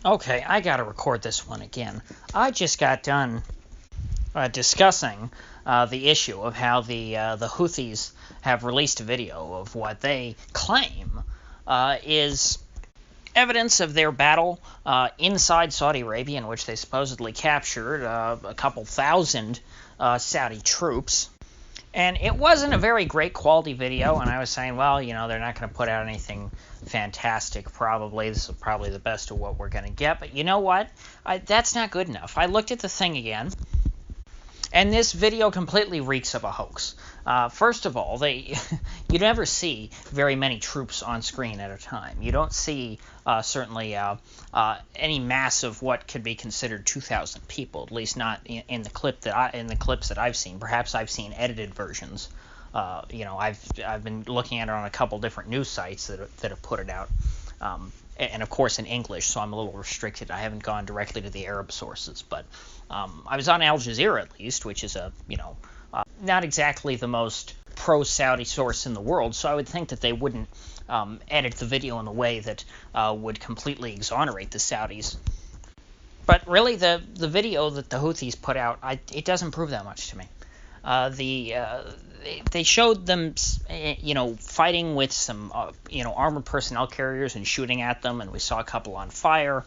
Okay, I gotta record this one again. I just got done discussing the issue of how the Houthis have released a video of what they claim is evidence of their battle inside Saudi Arabia, in which they supposedly captured a couple thousand Saudi troops. And it wasn't a very great quality video, and I was saying, well, they're not going to put out anything fantastic, probably. This is probably the best of what we're going to get. But you know what? That's not good enough. I looked at the thing again, and this video completely reeks of a hoax. First of all, you never see very many troops on screen at a time. You don't see certainly any mass of what could be considered 2,000 people, at least not in the clips that I've seen. Perhaps I've seen edited versions. I've been looking at it on a couple different news sites that have put it out. And of course in English, so I'm a little restricted. I haven't gone directly to the Arab sources, but I was on Al Jazeera at least, which is not exactly the most pro-Saudi source in the world, so I would think that they wouldn't edit the video in a way that would completely exonerate the Saudis. But really, the video that the Houthis put out, it doesn't prove that much to me. They showed them, fighting with some, armored personnel carriers and shooting at them, and we saw a couple on fire.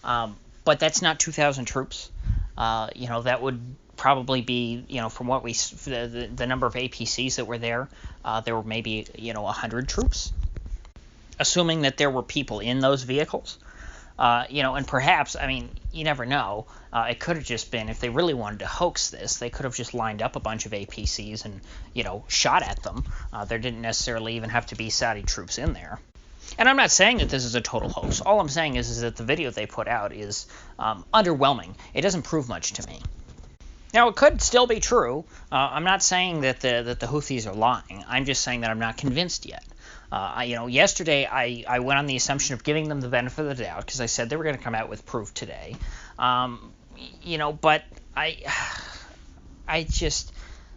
But that's not 2,000 troops. That would probably be, from what the number of APCs that were there were maybe, 100 troops, assuming that there were people in those vehicles. And perhaps, you never know. It could have just been, if they really wanted to hoax this, they could have just lined up a bunch of APCs and, shot at them. There didn't necessarily even have to be Saudi troops in there. And I'm not saying that this is a total hoax. All I'm saying is that the video they put out is underwhelming. It doesn't prove much to me. Now, it could still be true. I'm not saying that the Houthis are lying. I'm just saying that I'm not convinced yet. Yesterday I went on the assumption of giving them the benefit of the doubt because I said they were going to come out with proof today. But I just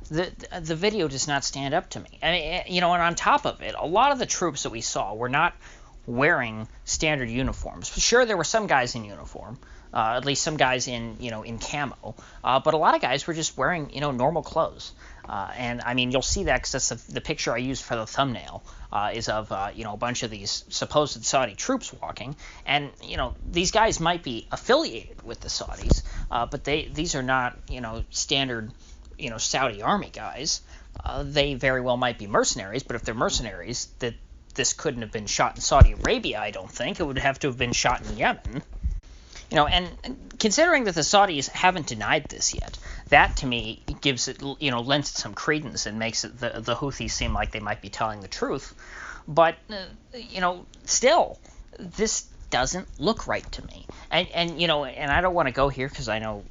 the video does not stand up to me. And on top of it, a lot of the troops that we saw were not wearing standard uniforms. Sure, there were some guys in uniform, at least some guys in camo, but a lot of guys were just wearing normal clothes. And you'll see that because that's the picture I used for the thumbnail is of a bunch of these supposed Saudi troops walking, and these guys might be affiliated with the Saudis, but these are not standard Saudi army guys. They very well might be mercenaries, but if they're mercenaries, this couldn't have been shot in Saudi Arabia. I don't think it would have to have been shot in Yemen. And considering that the Saudis haven't denied this yet, that to me gives it, lends it some credence and makes it the Houthis seem like they might be telling the truth. But, still, this doesn't look right to me. And I don't want to go here because I know,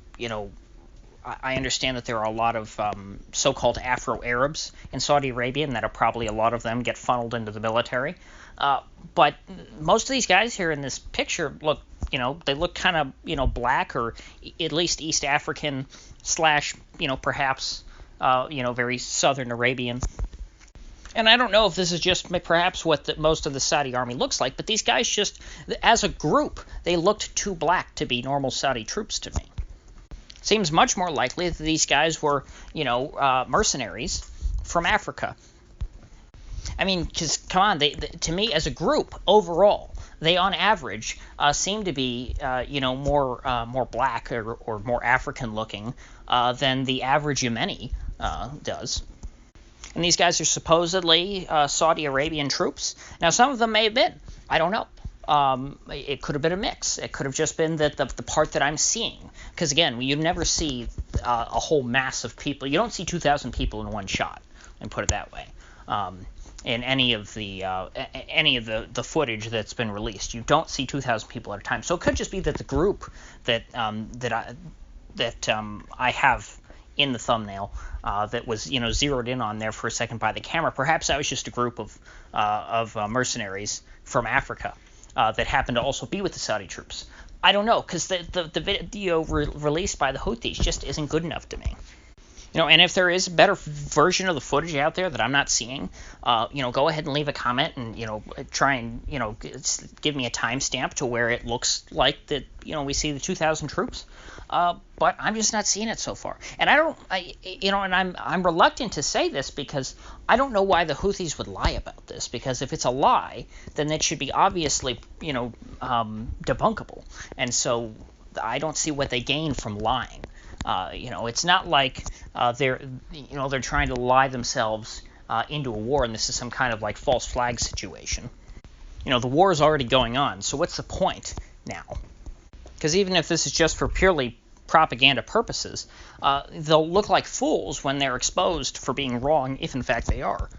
I understand that there are a lot of so-called Afro-Arabs in Saudi Arabia, and that probably a lot of them get funneled into the military. But most of these guys here in this picture look, they look kind of, black or at least East African / perhaps, very Southern Arabian. And I don't know if this is just perhaps what most of the Saudi army looks like, but these guys just, as a group, they looked too black to be normal Saudi troops to me. Seems much more likely that these guys were, mercenaries from Africa. Because, come on, to me, as a group, overall, they, on average, seem to be, more black or more African-looking than the average Yemeni does. And these guys are supposedly Saudi Arabian troops. Now, some of them may have been. I don't know. It could have been a mix. It could have just been that the part that I'm seeing. Because, again, you never see a whole mass of people. You don't see 2,000 people in one shot, and put it that way. In any of the footage that's been released, you don't see 2,000 people at a time. So it could just be that the group that I have in the thumbnail that was zeroed in on there for a second by the camera. Perhaps that was just a group of mercenaries from Africa that happened to also be with the Saudi troops. I don't know, because the video released by the Houthis just isn't good enough to me. And if there is a better version of the footage out there that I'm not seeing, go ahead and leave a comment and, try and, give me a timestamp to where it looks like that, we see the 2,000 troops. But I'm just not seeing it so far. And I'm reluctant to say this because I don't know why the Houthis would lie about this, because if it's a lie, then it should be obviously, debunkable. And so I don't see what they gain from lying. It's not like they're trying to lie themselves into a war, and this is some kind of like false flag situation. The war is already going on, so what's the point now? Because even if this is just for purely propaganda purposes, they'll look like fools when they're exposed for being wrong, if in fact they are.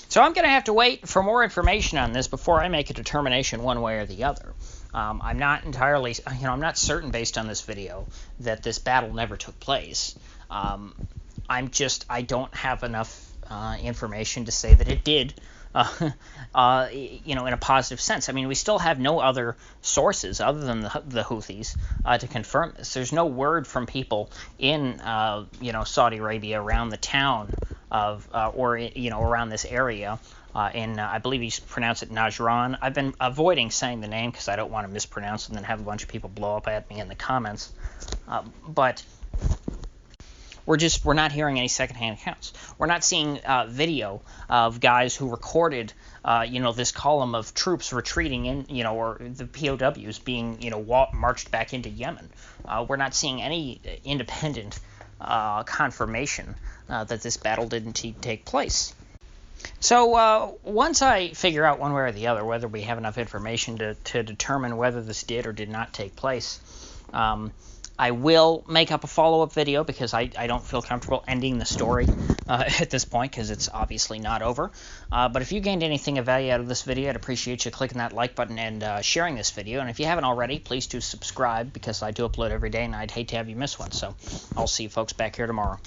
So I'm going to have to wait for more information on this before I make a determination one way or the other. I'm not entirely, I'm not certain based on this video that this battle never took place. I don't have enough information to say that it did, in a positive sense. I mean, we still have no other sources other than the Houthis to confirm this. There's no word from people in, Saudi Arabia around the town of, or around this area. I believe you pronounce it Najran. I've been avoiding saying the name because I don't want to mispronounce it and then have a bunch of people blow up at me in the comments. But we're not hearing any secondhand accounts. We're not seeing video of guys who recorded, this column of troops retreating in, or the POWs being, marched back into Yemen. We're not seeing any independent confirmation that this battle didn't take place. So once I figure out one way or the other whether we have enough information to determine whether this did or did not take place, I will make up a follow-up video because I don't feel comfortable ending the story at this point because it's obviously not over. But if you gained anything of value out of this video, I'd appreciate you clicking that like button and sharing this video. And if you haven't already, please do subscribe because I do upload every day and I'd hate to have you miss one. So I'll see you folks back here tomorrow.